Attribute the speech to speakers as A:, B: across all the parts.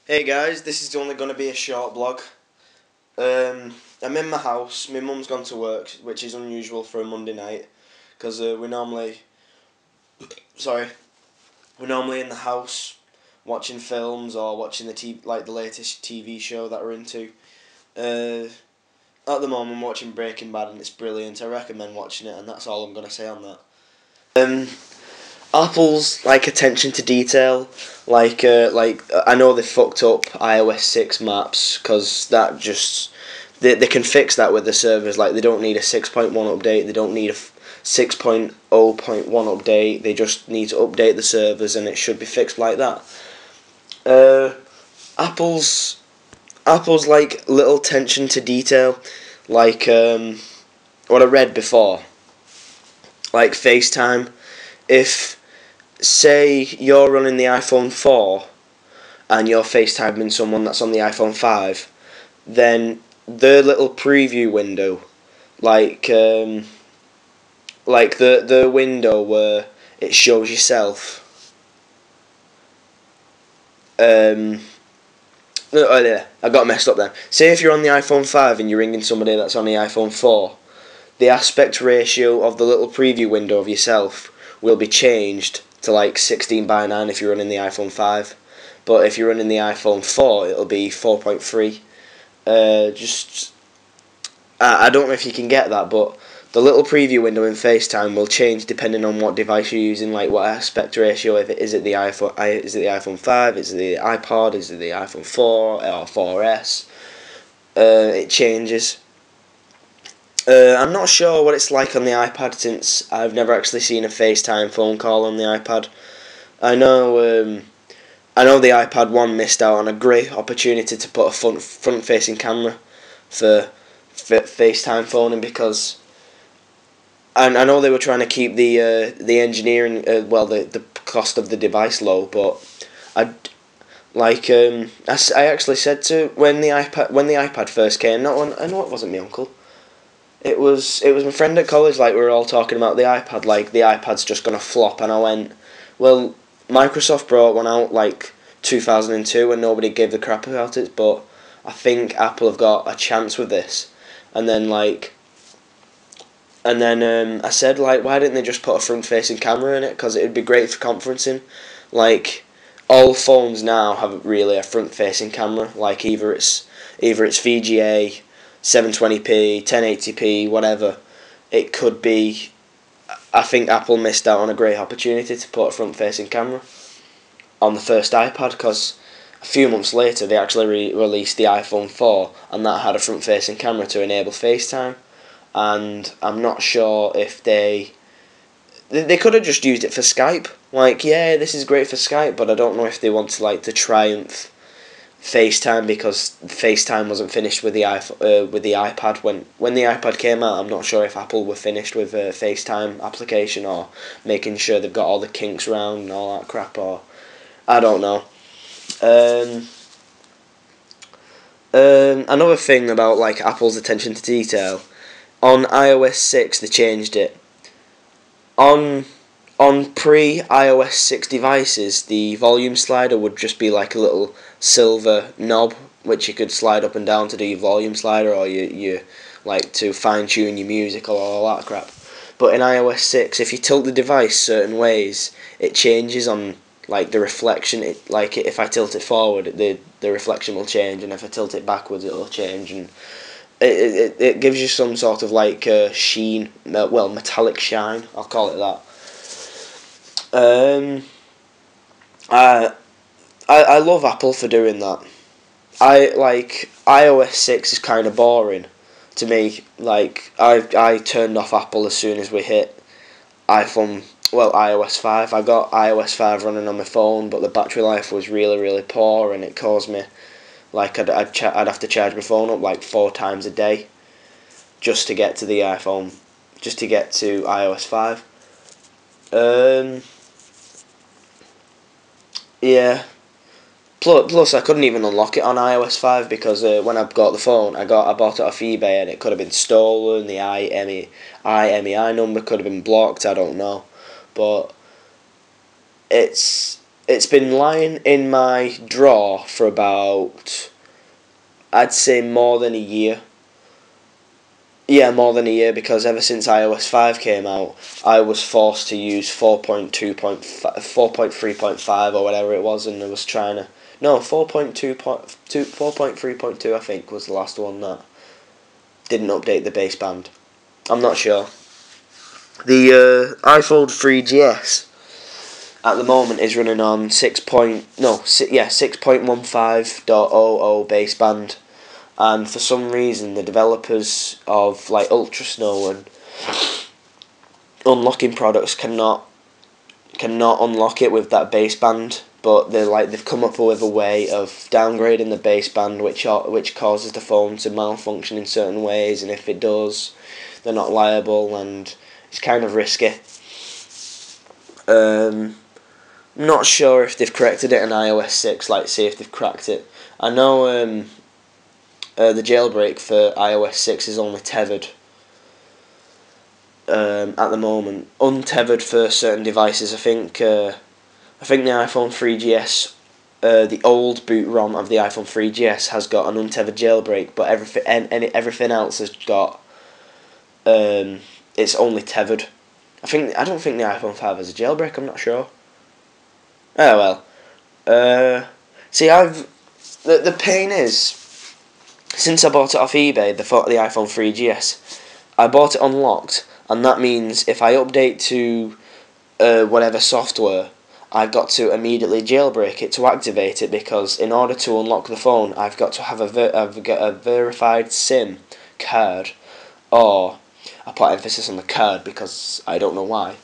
A: Hey guys, this is only going to be a short blog. I'm in my house. My mum's gone to work, which is unusual for a Monday night, because sorry, we're normally in the house watching films or watching the latest TV show that we're into. Uh, at the moment, I'm watching Breaking Bad and it's brilliant. I recommend watching it, and that's all I'm going to say on that. Um, Apple's attention to detail, I know they fucked up iOS 6 maps because that just they can fix that with the servers. Like they don't need a 6.1 update, they don't need a 6.0.1 update. They just need to update the servers and it should be fixed like that. Uh, Apple's Apple's little attention to detail, like what I read before, like FaceTime. If say you're running the iPhone 4 and you're FaceTiming someone that's on the iPhone 5, then the little preview window, the window where it shows yourself. Oh yeah, I got messed up then. Say if you're on the iPhone 5 and you're ringing somebody that's on the iPhone 4, the aspect ratio of the little preview window of yourself will be changed to 16:9 if you're running the iPhone 5. But if you're running the iPhone 4, it'll be 4.3. I don't know if you can get that, but the little preview window in FaceTime will change depending on what device you're using, like what aspect ratio. If it is it the iPhone 5, is it the iPod, is it the iPhone 4 or 4S? It changes. I'm not sure what it's like on the iPad since I've never actually seen a FaceTime phone call on the iPad. I know the iPad 1 missed out on a great opportunity to put a front-facing camera for FaceTime phoning because I know they were trying to keep the engineering the cost of the device low, but I actually said to when the iPad first came. Not when I know it wasn't my uncle. It was my friend at college. Like we were all talking about the iPad. Like the iPad's just gonna flop, and I went, well, Microsoft brought one out 2002, and nobody gave the crap about it. But I think Apple have got a chance with this. And then I said why didn't they just put a front-facing camera in it? Because it'd be great for conferencing. Like all phones now have really a front-facing camera. Like either it's VGA, 720p, 1080p, whatever. It could be. I think Apple missed out on a great opportunity to put a front-facing camera on the first iPad because a few months later they actually released the iPhone 4 and that had a front-facing camera to enable FaceTime. And I'm not sure if they could have just used it for Skype. Yeah, this is great for Skype, but I don't know if they want to triumph FaceTime because FaceTime wasn't finished with the iPad when the iPad came out. I'm not sure if Apple were finished with a FaceTime application or making sure they've got all the kinks around and all that crap, or I don't know. Another thing about Apple's attention to detail, on iOS 6 they changed it. On pre-iOS 6 devices, the volume slider would just be like a little silver knob which you could slide up and down to do your volume slider or you to fine-tune your music or all that crap. But in iOS 6, if you tilt the device certain ways, it changes on the reflection. If I tilt it forward, the reflection will change, and if I tilt it backwards, it'll change, and it gives you some sort of sheen, metallic shine. I'll call it that. I love Apple for doing that. iOS 6 is kind of boring to me. I turned off Apple as soon as we hit iOS 5. I got iOS 5 running on my phone, but the battery life was really, really poor, and it caused me I'd have to charge my phone up 4 times a day just to get to the iPhone, just to get to iOS 5. Yeah. Plus, I couldn't even unlock it on iOS 5 because when I got the phone, I bought it off eBay and it could have been stolen. The IMEI number could have been blocked. I don't know, but it's it's been lying in my drawer for about, I'd say, more than a year. Yeah, more than a year, because ever since iOS 5 came out, I was forced to use 4.3.5 or whatever it was, and I was trying to... No, 4.3.2 I think was the last one that didn't update the baseband. I'm not sure. The iPhone 3GS at the moment is running on 6.15.00 baseband, and for some reason the developers of like Ultra Snow and unlocking products cannot unlock it with that baseband. But they've come up with a way of downgrading the baseband, which causes the phone to malfunction in certain ways, and if it does, they're not liable, and it's kind of risky. Not sure if they've corrected it in iOS 6. Like, see if they've cracked it. I know the jailbreak for iOS 6 is only tethered at the moment. Untethered for certain devices. I think the iPhone 3GS, the old boot ROM of the iPhone 3GS has got an untethered jailbreak, but everything else has got it's only tethered. I don't think the iPhone 5 has a jailbreak. I'm not sure. Oh well. See, the pain is, since I bought it off eBay, the iPhone 3GS, I bought it unlocked, and that means if I update to whatever software, I've got to immediately jailbreak it to activate it, because in order to unlock the phone, I've got to have a verified SIM card, or I put emphasis on the card because I don't know why.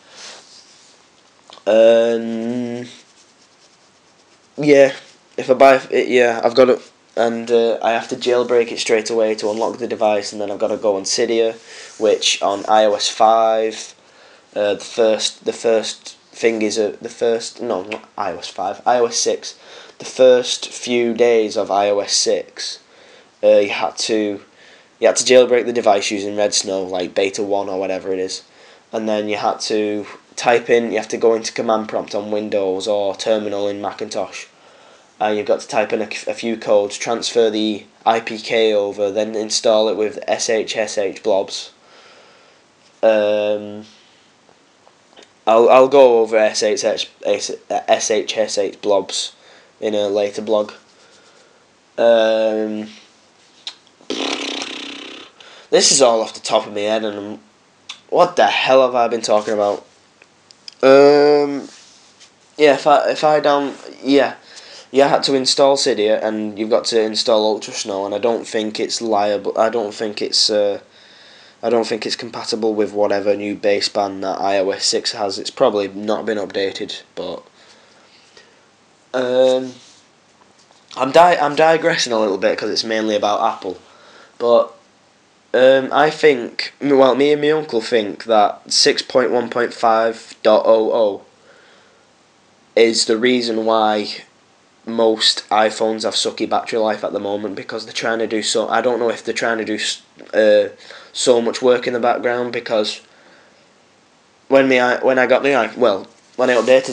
A: Yeah, if I buy it, yeah, I've got it, and I have to jailbreak it straight away to unlock the device, and then I've got to go on Cydia, which on iOS 5, the first thing is no, not iOS 5, iOS 6, the first few days of iOS 6, you had to jailbreak the device using Red Snow, like Beta 1 or whatever it is, and then you have to go into command prompt on Windows or terminal in Macintosh, and you've got to type in a few codes, transfer the IPK over, then install it with SHSH blobs. I'll go over SHSH blobs in a later blog. This is all off the top of my head, and what the hell have I been talking about? Yeah, you had to install Cydia, and you've got to install Ultra Snow, and I don't think it's liable. I don't think it's compatible with whatever new baseband that iOS 6 has. It's probably not been updated, but I'm digressing a little bit because it's mainly about Apple, but I think, well, me and my uncle think that 6.1.5.00 is the reason why most iPhones have sucky battery life at the moment, because they're trying to do so. I don't know if they're trying to do so much work in the background, because when I updated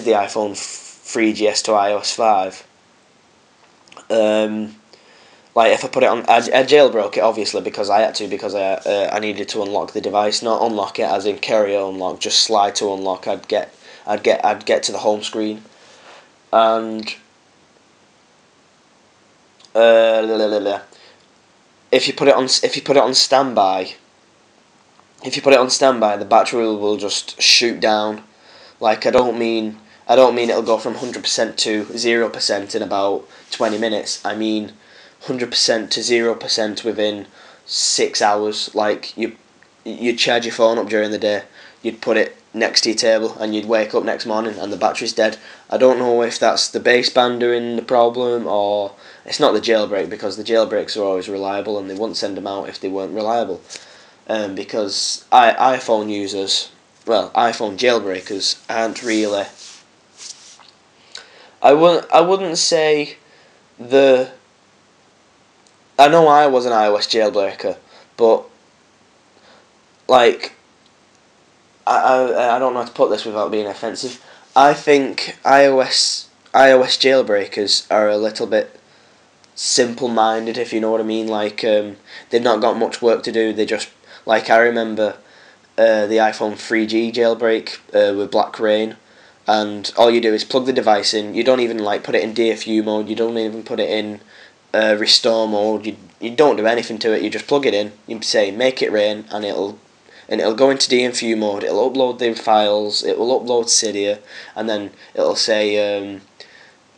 A: the iPhone 3GS to iOS 5, like if I put it on, I jailbroke it obviously because I needed to unlock the device, not unlock it as in carrier unlock, just slide to unlock. I'd get to the home screen, and if you put it on standby, the battery will just shoot down. Like, I don't mean it'll go from 100% to 0% in about 20 minutes. I mean 100% to 0% within 6 hours. Like, you'd charge your phone up during the day, you'd put it next to your table, and you'd wake up next morning and the battery's dead. I don't know if that's the baseband doing the problem, or it's not the jailbreak, because the jailbreaks are always reliable and they wouldn't send them out if they weren't reliable. Because iPhone users, well, iPhone jailbreakers aren't really... I wouldn't say the... I know I was an iOS jailbreaker, but like, I don't know how to put this without being offensive. I think iOS iOS jailbreakers are a little bit simple-minded, if you know what I mean. Like, they've not got much work to do. They just, like, I remember the iPhone 3G jailbreak with Black Rain, and all you do is plug the device in. You don't even like put it in DFU mode. You don't even put it in restore mode. You don't do anything to it. You just plug it in. You say make it rain, and it'll go into DFU mode. It'll upload the files. It will upload Cydia, and then it'll say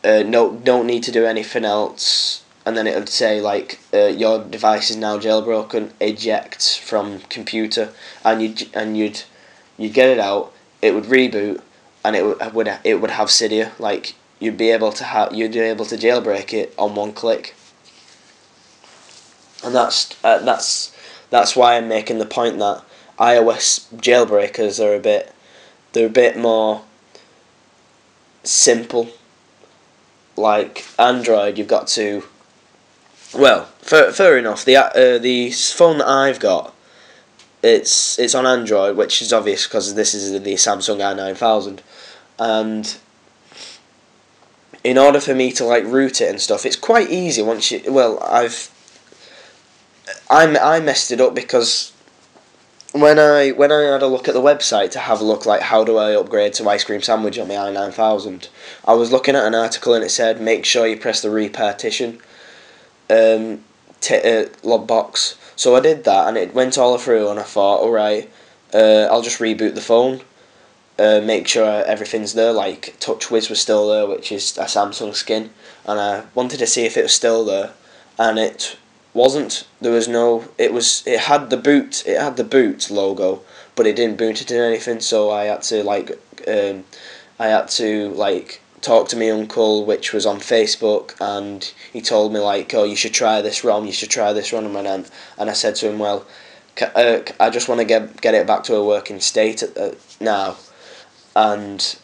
A: no, don't need to do anything else. And then it would say like your device is now jailbroken. Eject from computer, and you'd get it out. It would reboot, and it would have Cydia. Like you'd be able to jailbreak it on one click. And that's why I'm making the point that iOS jailbreakers are a bit more simple. Like Android, you've got to. Well, fair enough. The phone that I've got, it's on Android, which is obvious because this is the Samsung i9000, and in order for me to like root it and stuff, it's quite easy once you. Well, I messed it up because when I had a look at the website to have a look like how do I upgrade to ice cream sandwich on my i9000, I was looking at an article and it said make sure you press the repartition log box. So I did that and it went all through and I thought, alright, I'll just reboot the phone, make sure everything's there, like TouchWiz was still there, which is a Samsung skin, and I wanted to see if it was still there, and it wasn't. There was no. It had the boot logo, but it didn't boot it in anything. So I had to talk to my uncle, which was on Facebook, and he told me like, oh, you should try this ROM, and I said to him, well, I just want to get it back to a working state now, and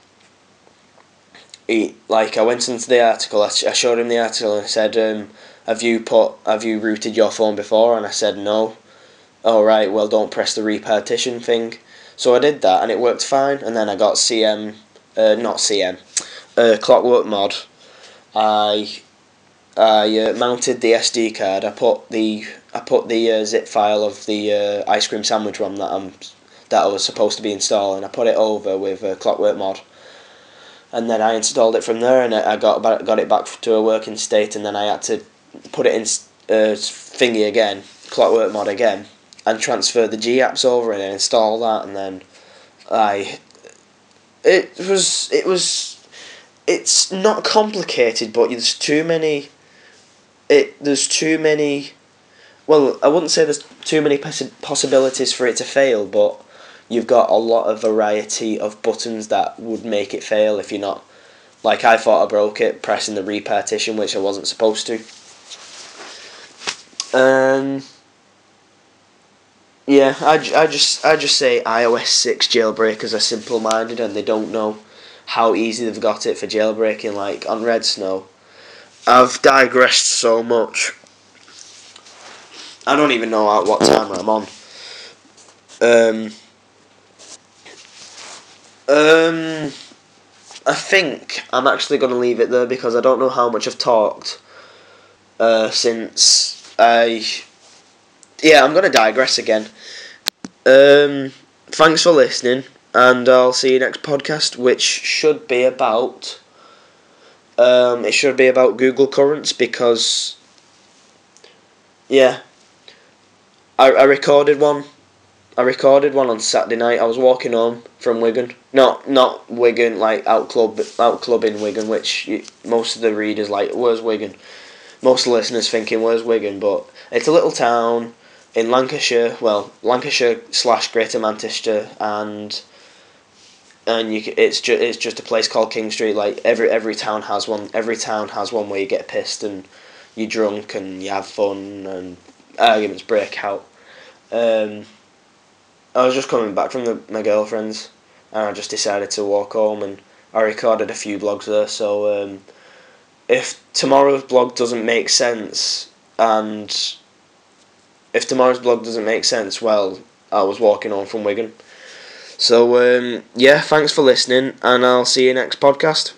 A: I went into the article. I showed him the article and I said, have you rooted your phone before? And I said no. Oh right, well don't press the repartition thing. So I did that and it worked fine. And then I got Clockwork Mod. I mounted the SD card. I put the zip file of the ice cream sandwich ROM that I was supposed to be installing. I put it over with Clockwork Mod. And then I installed it from there, and I got it back to a working state. And then I had to put it in thingy again, Clockwork Mod again, and transfer the G apps over and install that. And then it's not complicated, but there's too many. Well, I wouldn't say there's too many possibilities for it to fail, but you've got a lot of variety of buttons that would make it fail if you're not. Like I thought I broke it pressing the repartition, which I wasn't supposed to. Yeah, I just say iOS 6 jailbreakers are simple-minded and they don't know how easy they've got it for jailbreaking. Like on Red Snow, I've digressed so much. I don't even know what timer I'm on. I think I'm actually going to leave it there because I don't know how much I've talked since I'm going to digress again. Thanks for listening, and I'll see you next podcast, which should be about Google Currents because I recorded one. On Saturday night. I was walking home from Wigan. Not Wigan, like out club in Wigan, which most of the readers like, where's Wigan? Most of the listeners thinking, where's Wigan? But it's a little town in Lancashire. Well, Lancashire / Greater Manchester, and it's just a place called King Street. Like every town has one. Every town has one where you get pissed and you're drunk and you have fun and arguments break out. I was just coming back from my girlfriend's, and I just decided to walk home, and I recorded a few blogs there. So if tomorrow's blog doesn't make sense, well, I was walking home from Wigan. So thanks for listening, and I'll see you next podcast.